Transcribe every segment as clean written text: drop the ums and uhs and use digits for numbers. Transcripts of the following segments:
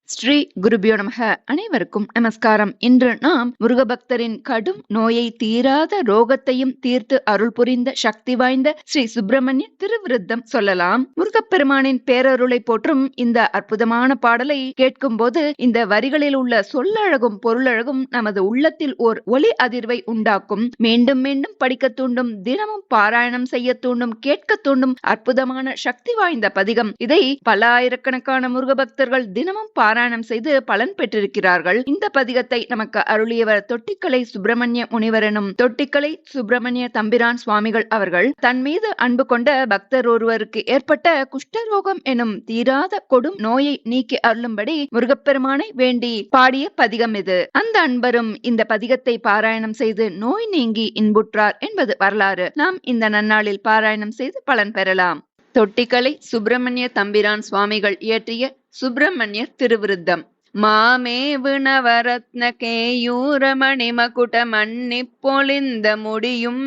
ஸ்ரீ குருபியோ நமக. அனைவருக்கும் நமஸ்காரம். இன்று நாம் முருகபக்தரின் கடும் நோயை தீராத ரோகத்தையும் தீர்த்து அருள் புரிந்த சக்தி வாய்ந்த ஸ்ரீ சுப்பிரமணிய திருவிருத்தம் சொல்லலாம். முருகப்பெருமானின் பேரருளை போற்றும் இந்த அற்புதமான பாடலை கேட்கும் போது இந்த வரிகளில் உள்ள சொல்லழகும் பொருளழகும் நமது உள்ளத்தில் ஓர் ஒலி அதிர்வை உண்டாக்கும். மீண்டும் மீண்டும் படிக்க தூண்டும், தினமும் பாராயணம் செய்ய தூண்டும், கேட்க தூண்டும் அற்புதமான சக்தி வாய்ந்த பதிகம். இதை பல ஆயிரக்கணக்கான முருகபக்தர்கள் தினமும் பாராயணம் செய்து பலன் பெற்றிருக்கிறார்கள். இந்த பதிகத்தை நமக்கு அருளியவர் தொட்டிக்கலை சுப்பிரமணிய முனிவர் எனும் தொட்டிக்கலை சுப்பிரமணிய தம்பிரான் சுவாமிகள் அவர்கள் தன் மீது அன்பு கொண்ட பக்தர் ஒருவருக்கு ஏற்பட்ட குஷ்டரோகம் எனும் தீராத கொடும் நோயை நீக்கி அருளும்படி முருகப்பெருமானை வேண்டி பாடிய பதிகம் இது. அந்த அன்பரும் இந்த பதிகத்தை பாராயணம் செய்து நோய் நீங்கி இன்புற்றார் என்பது வரலாறு. நாம் இந்த நன்னாளில் பாராயணம் செய்து பலன் பெறலாம். தொட்டிக்கலை சுப்பிரமணிய தம்பிரான் சுவாமிகள் இயற்றிய சுப்பிரமணிய திருவிருத்தம். மாமேவு நவரத்ன கேயூரமணி மகுட மன்னி பொலிந்த முடியும்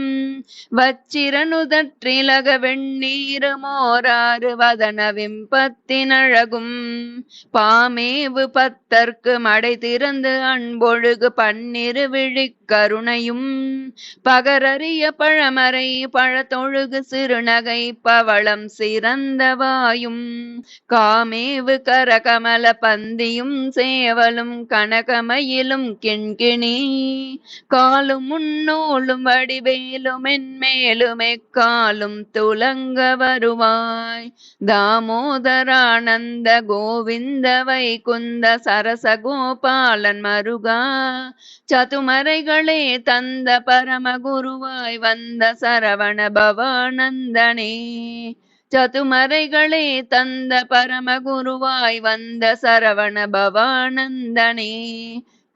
வச்சிரனுதற்றிலக வெண்ணீருமோராறு வதன விம்பத்தினழகும் பாமேவு பத்தர்க்கு மடை திறந்து அன்பொழுகு பன்னிரு விழிக் கருணையும் பகரறிய பழமறை பழத்தொழுகு சிறுநகை பவளம் சிறந்த வாயும் காமேவு கரகமல பந்தியும் சேவலும் கனகமயிலும் கிண்கிணி காலும் முன்னோலும் வடிவேலும் மென்மேலும் எக்காலும் துலங்க வருவாய் தாமோதரானந்த கோவிந்த வைகுந்த சரச கோபாலன் மருகா சதுமறைகளே தந்த பரமகுருவாய் வந்த சரவண பவானந்தனே சதுமறைகளே தந்த பரமகுருவாய் வந்த சரவண பவானந்தனே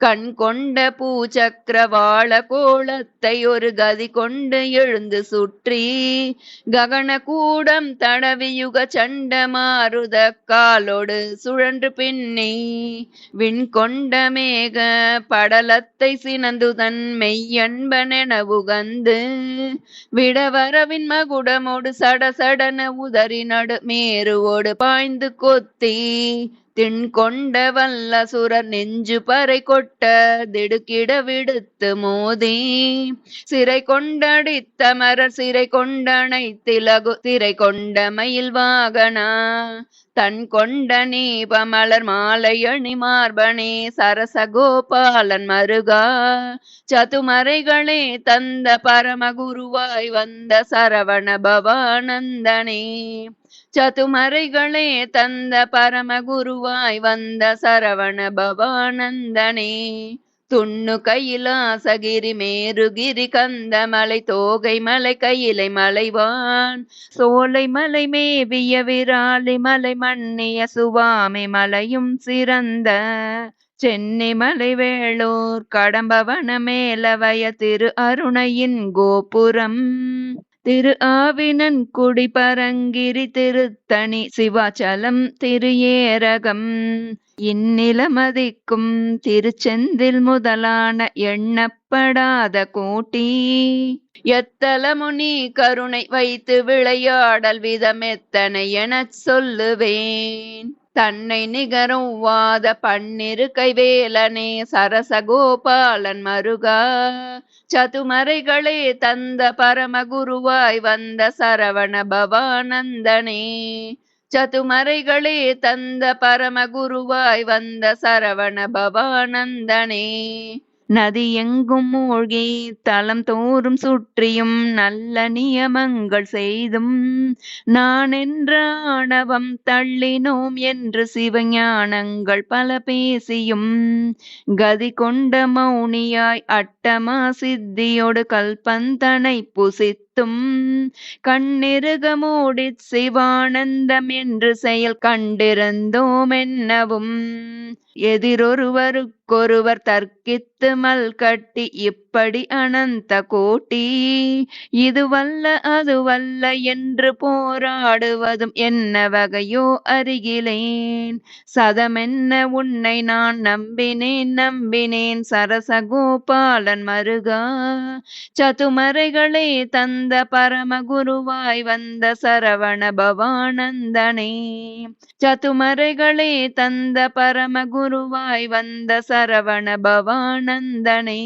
கண் கொண்ட பூச்சக்கரவாள கோலத்தை ஒரு கதி கொண்டு எழுந்து சுற்றி ககன கூடம் தடவியுக சண்ட மாருத காலோடு சுழன்று பின்னி விண் கொண்ட மேக படலத்தை சினந்து தன் மெய்யன்பனென உகந்து விடவரவின் மகுடமோடு சடசடன உதறி நடு மேருவோடு பாய்ந்து கொத்தி திண் கொண்ட வல்ல சுரர் நெஞ்சு பறை கொட்ட திடுக்கிட விடுத்து மோதி சிறை கொண்டடித்த மரர் சிறை கொண்டனை திலகு திரை கொண்ட மயில் வாகனா தன் கொண்ட நீபமலர் மாலை அணி மார்பனே சரச கோபாலன் மருகா சதுமறைகளே தந்த பரமகுருவாய் வந்த சரவண பவானந்தனே சதுமறைகளே தந்த பரமகுருவாய் வந்த சரவண பவானந்தனே துண்ணு கையிலாசகிரி மேருகிரி கந்தமலை தோகை மலை கையிலை மலைவான் சோலை மலை மேவிய விராலி மலை மன்னிய சுவாமி மலையும் சிறந்த சென்னை மலை வேளூர் கடம்பவன மேலவய திரு அருணையின் கோபுரம் திரு ஆவினன் குடி பரங்கிரி திருத்தணி சிவாச்சலம் திரு ஏரகம் இந்நிலமதிக்கும் திருச்செந்தில் முதலான எண்ணப்படாத கோட்டி எத்தலமுனி கருணை வைத்து விளையாடல் விதமெத்தனை எனச் சொல்லுவேன் தன்னை நிகரவாத பன்னிரு கைவேலனே சரச கோபாலன் மருகா சதுமறைகளே தந்த பரமகுருவாய் வந்த சரவண பவானந்தனே சதுமறைகளே தந்த பரமகுருவாய் வந்த சரவண பவானந்தனே நதி எங்கும் மூழ்கி தலம் தோறும் சுற்றியும் நல்ல நியமங்கள் செய்தும் நான் என்ற ஆணவம் தள்ளினோம் என்று சிவஞானங்கள் பல பேசியும் கதி கொண்ட மௌனியாய் அட்டமா சித்தியோடு கல்பந்தனை புசித்தும் கண்ணிருக மூடிச் சிவானந்தம் என்று செயல் கண்டிருந்தோம் என்னவும் எதிரொருவருக்கொருவர் தர்க்கித்து மல்கட்டி இப்படி அனந்த கோட்டி இதுவல்ல அதுவல்ல என்று போராடுவதும் என்ன வகையோ அறிகிலேன். சதமென்ன உன்னை நான் நம்பினேன் சரசகோபாலன் மருகா. சதுமறைகளே தந்த பரமகுருவாய் வந்த சரவண பவானந்தனே. சதுமறைகளே தந்த பரமகுருவாய் வந்த சரவண பவானந்தனே.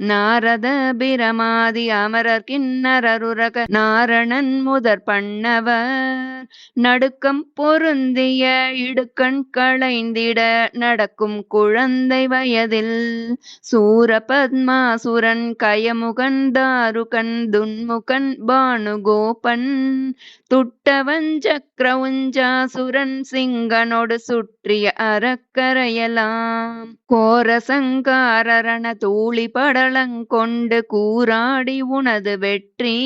நாரத பிரமாதி அமரர் கிண்ணரருரக நாரணன் முதற் பண்ணவர் நடுக்கம் பொருந்திய இடுக்கண் களைந்திட நடக்கும் குழந்தை வயதில் சூரபத்மாசுரன் கயமுகன் தாருகன் துன்முகன் பானுகோபன் துட்டவன் சக்கரவுஞ்சாசுரன் சிங்கனோடு சுற்றிய அறக்கரையலாம் கோரசங்காரரண தூளி படலங்கொண்டு கூராடி உனது வெற்றி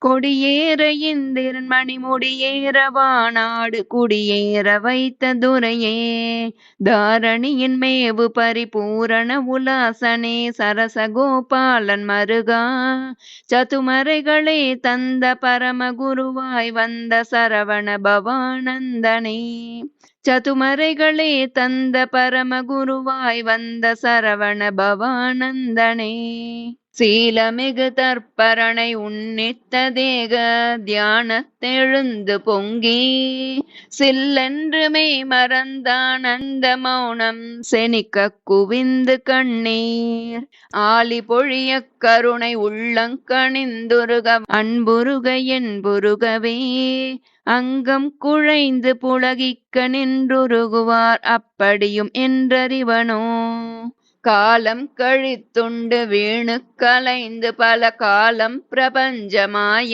கொடியேற இந்திரன் மணிமுடியேற வானாடு குடியேற வைத்த துரையே. தாரணியின் மேவு பரிபூரண உலாசனே சரசகோபாலன் மருகா. சதுமறைகளே தந்த பரமகுருவாய் வந்த சரவண பவானந்தனே. சதுமறைகளே தந்த பரமகுருவாய் வந்த சரவண பவானந்தனே. சீலமிகு தற்பரணை உன்னித்த தேக தியானத்தெழுந்து பொங்கி சில்லென்று மெய் மறந்தான் அந்த மௌனம் செனிக்க குவிந்து கண்ணீர் ஆலி பொழிய கருணை உள்ளங்கணிந்துருக அன்புருக என்புருகவே அங்கம் குழைந்து புலகிக்க நின்றுருகுவார் அப்படியும் என்றறிவனோ. காலம் கழித்துண்டு வீணு கலைந்து பல காலம் பிரபஞ்சமாய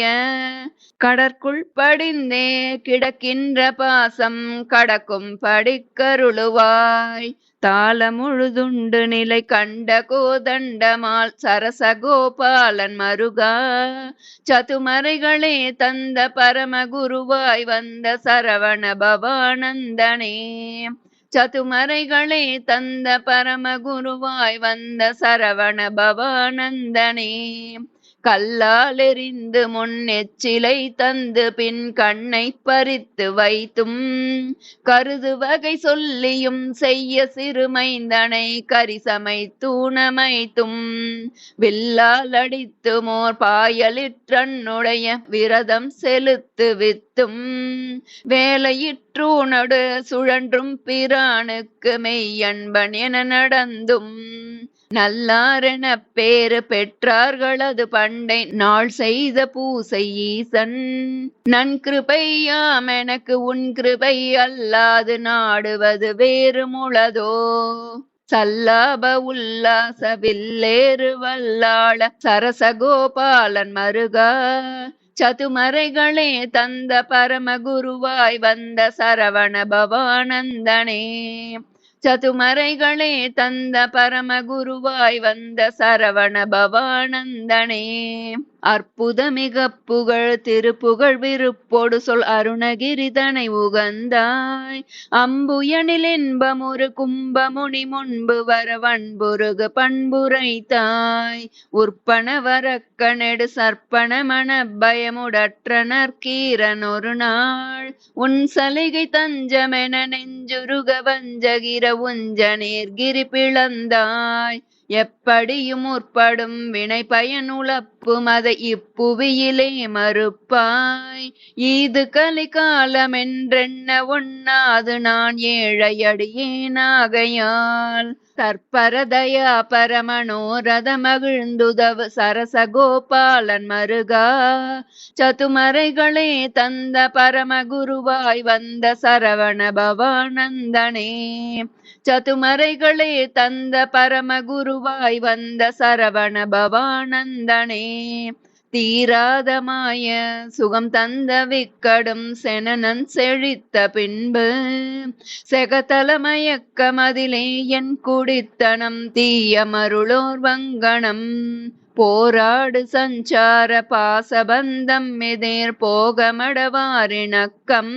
கடற்குள் படிந்தே கிடக்கின்ற பாசம் கடக்கும் படிக்கருளுவாய். தாளமுழுதுண்டு நிலை கண்ட கோதண்டமால் சரசகோபாலன் மருகா. சதுமறைகளே தந்த பரமகுருவாய் வந்த சரவண பவானந்தனே. சதுமறைகளே தந்த பரமகுருவாய் வந்த சரவண பவானந்தனே. கல்லால் எறிந்து முன்னெச்சிலை தந்து பின் கண்ணை பறித்து வைத்தும் கருது வகை சொல்லியும் செய்ய சிறுமைந்தனை கரிசமை தூணமைத்தும் வில்லால் அடித்து மோர் பாயலிற்றன்னுடைய விரதம் செலுத்து வித்தும் வேலையிற்றூனோடு சுழன்றும் பிரானுக்கு மெய்யன்பன் என நடந்தும் நல்லாரென பேரு பெற்றார்களது பண்டை நாள் செய்த பூசை ஈசன். நன்கிருபையாம் எனக்கு உன் கிருபை அல்லாது நாடுவது வேறு முளதோ. சல்லாப உல்லாச வில்லேறு வல்லாள சரசகோபாலன் மருகா. சதுமறைகளே தந்த பரமகுருவாய் வந்த சரவண பவானந்தனே. சதுமறைகளே தந்த பரமகுருவாய் வந்த சரவண பவானந்தனே. அற்புத மிக புகழ் திருப்புகழ் விருப்போடு சொல் அருணகிரிதனை உகந்தாய். அம்புயனில் இன்பமுறு கும்பமுனி முன்பு வர வன்புருகு பண்புரைத்தாய். உற்பன வரக்கணெடு சற்பன மன பயமுடற்ற நற்கீரன் ஒரு நாள் உன் சலிகை தஞ்சமென நெஞ்சுருக வஞ்சகிர உஞ்ச நேர்கிரி பிளந்தாய். எப்படியும் முற்படும் வினை பயன் உழப்பும் அதை இப்புவியிலே மறுப்பாய். இது கலிகாலம் என்றென்ன ஒண்ணாது நான் ஏழையடியேனாகையால் தற்பரதயா பரமனோரத மகிழ்ந்துதவு சரசகோபாலன் மருகா. சதுமறைகளே தந்த பரமகுருவாய் வந்த சரவண பவானந்தனே. சதுமறைகளே தந்த பரமகுருவாய் வந்த சரவண பவானந்தனே. தீராத மாய சுகம் தந்த விக்கடும் செனனன் செழித்த பின்பு செகதலமயக்கமதிலே என் குடித்தனம் தீய மருளோர் வங்கணம் போராடு சஞ்சார பாசபந்தம் எதிர் போகமடவாரிணக்கம்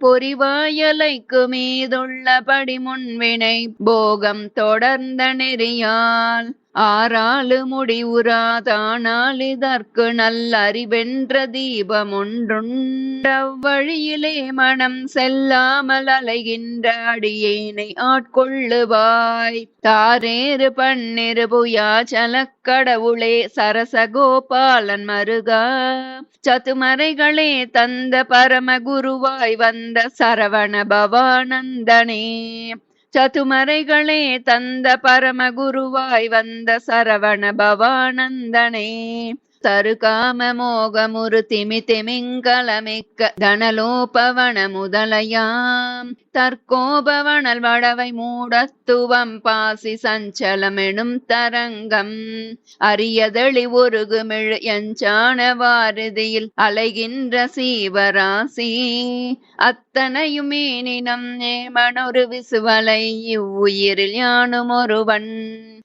பொறிவாயலைக்கு மீதுள்ள படிமுன்வினை போகம் தொடர்ந்த நெறியால் ஆறாலு முடிவுறாதானால் இதற்கு நல்லறிவென்ற தீபமொன்றுண்டவ்வழியிலே மனம் செல்லாமல் அலைகின்ற அடியேனை ஆட்கொள்ளுவாய் தாரேறு பன்னிரு புயாச்சலக்கடவுளே சரசகோபாலன் மருகா சதுமறைகளே தந்த பரமகுருவாய் வந்த சரவண பவானந்தனே சதுமறைகளே தந்த பரமகுருவாய் வந்த சரவண பவானந்தனே தருகாம மோகமுரு திமிங்கலமிக்க தனலோபவன முதலையாம் தற்கோபவனல் வடவை மூடத்துவம் பாசி சஞ்சலமெனும் தரங்கம் அரியதளி ஒருகுமிழ் எஞ்சான வாரதியில் அலைகின்ற சீவராசி அத்தனையும் மீனினம் ஏமனொரு விசுவலை இவ்வுயிரில் யானும் ஒருவன்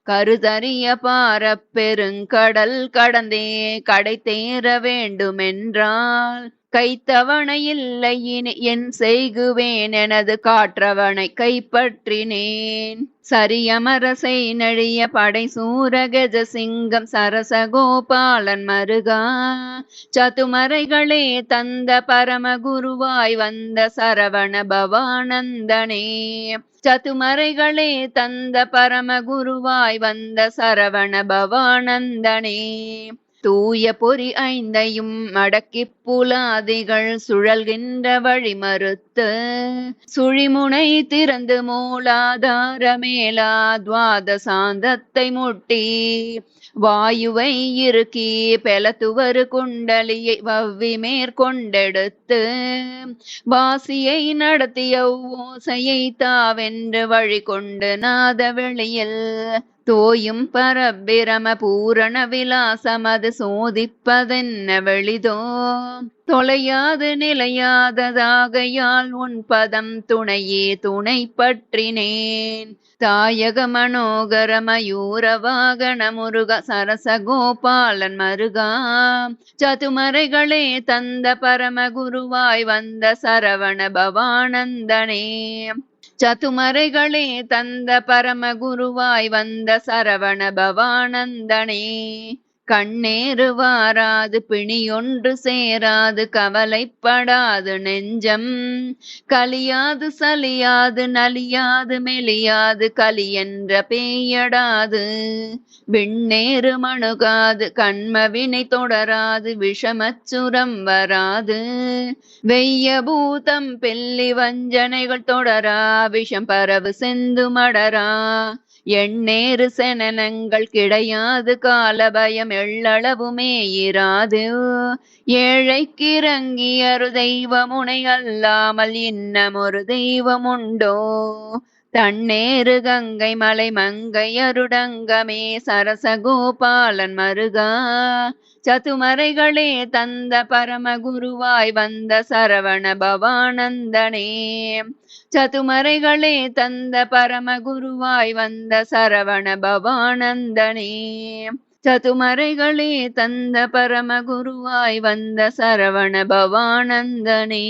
கருதறிய பாரப் பெருங்கடல் கடந்தே கடை தேர வேண்டுமென்றால் கைத்தவணை இல்லை இனி என் செய்குவேன் எனது காற்றவனை கைப்பற்றினேன் சரியமரசை நழிய படை சூரகஜ சிங்கம் சரசகோபாலன் மருகா சதுமறைகளே தந்த பரமகுருவாய் வந்த சரவண பவானந்தனே சதுமறைகளே தந்த பரமகுருவாய் வந்த சரவண பவானந்தனே தூய பொறி ஐந்தையும் அடக்கிப் புலாதிகள் சுழல்கின்ற வழி மறுத்து சுழிமுனை திறந்து மூலாதார மேலா துவாத சாந்தத்தை முட்டி வாயுவை இறுக்கி பெலத்துவரு குண்டலியை வவ்வி மேற்கொண்டெடுத்து வாசியை நடத்திய ஓசையை தாவென்று வழி கொண்டு நாத வெளியில் தோயும் பரபிரம பூரண விலாசமது சோதிப்பதென்ன வெளிதோ தொலையாது நிலையாததாகையால் உன் பதம் துணையே துணை பற்றினேன் தாயக மனோகர மயூர வாகன முருக சரசகோபாலன் மருகா சதுமறைகளே தந்த பரமகுருவாய் வந்த சரவண பவானந்தனே சதுமறைகளே தந்த பரமகுருவாய் வந்த சரவண பவானந்தனே கண்ணேறு வாராது பிணியொன்று சேராது கவலைப்படாது நெஞ்சம் கலியாது சலியாது நலியாது மெலியாது கலி என்ற பேயடாது விண்ணேறு மணுகாது கண்மவினை தொடராது விஷமச்சுரம் வராது வெய்ய பூதம் பெல்லி வஞ்சனைகள் தொடரா விஷம் பரவு செந்து மடரா எண்ணேறு செனனங்கள் கிடையாது கால பயம் எள்ளளவுமே இராது ஏழைக்கிறங்கி அரு தெய்வமுனை அல்லாமல் இன்னமொரு தெய்வமுண்டோ தன்னேறு கங்கை மலை மங்கை அருடங்கமே சரசகோபாலன் மருகா சதுமறைகளே தந்த பரமகுருவாய் வந்த சரவண பவானந்தனே சதுமறைகளே தந்த பரமகுருவாய் வந்த சரவண பவானந்தனே சதுமறைகளே தந்த பரமகுருவாய் வந்த சரவண பவானந்தனே